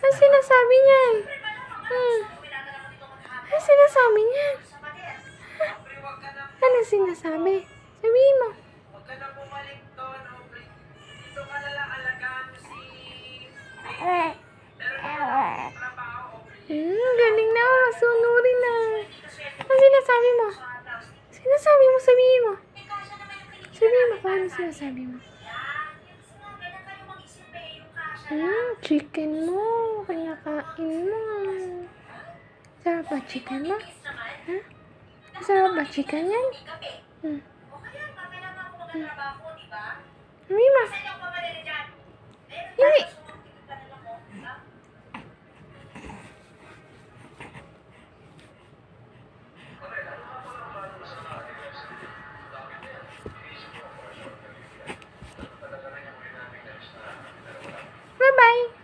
Ano sinasabi niyan? Ano sinasabi niyan? Ano sinasabi? Sabihin mo. Galing na. Masunurin na. Ano sinasabi mo? Sinasabi mo, sabihin mo. Sabihin mo kung ano sinasabi mo. Chicken mo. Kinakain mo. Sarap ba chicken mo? Ha? Sarap ba chicken yan? Sabihin mo. Hindi. Bye-bye.